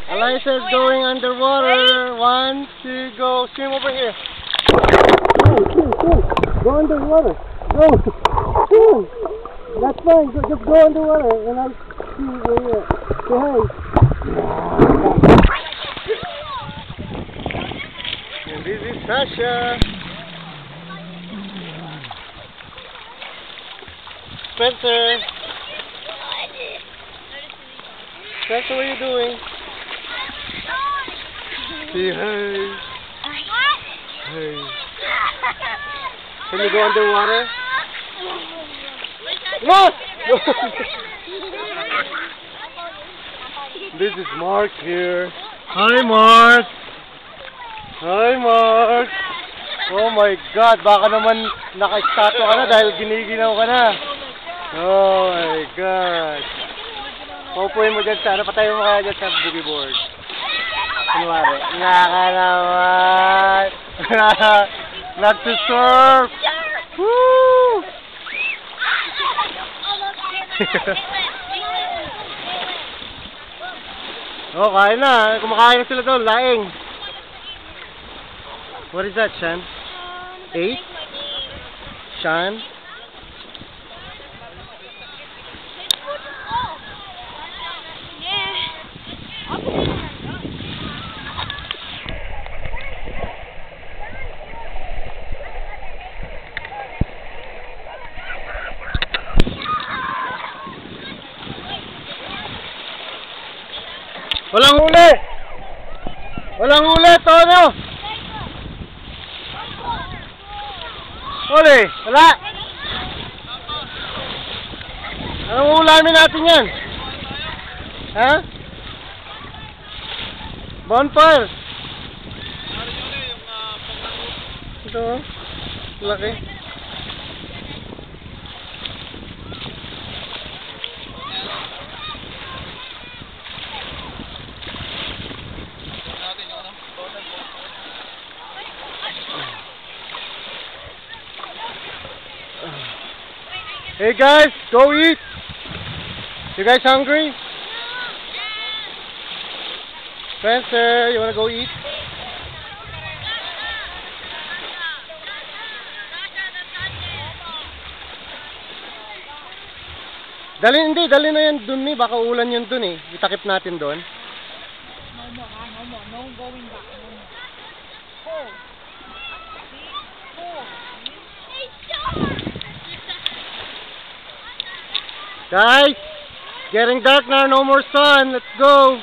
Alyssa is going underwater. 1, 2, go. Swim over here. Go underwater. Go. That's fine. Just go underwater and I'll see where you're at. Say hi. And this is Sasha. Spencer. Spencer, what are you doing? Say hi. Hey. Can you go underwater? No! This is Mark here. Hi, Mark. Hi, Mark. Oh my God, baka naman naka-statue ka na dahil giniginaw ka na. Oh my God. Paupuin mo dyan sa, patayin mo kaya dyan sa boogie board. Kunwari, naka naman. Nagsusurf. Woo! Oh, kain na. Kumakain na sila doon. Laing. What is that, Shan? 8? Shan? Walang huli! Walang huli, Tono! Huli! Wala! Anong ulamin natin yan? Ha? Bonfire! Ito, laki. Hey guys, go eat! You guys hungry? Spencer, you wanna go eat? Dali na yan dun eh, baka ulan yun dun eh. Itakip natin dun. No going back. Guys, getting dark now, no more sun. Let's go.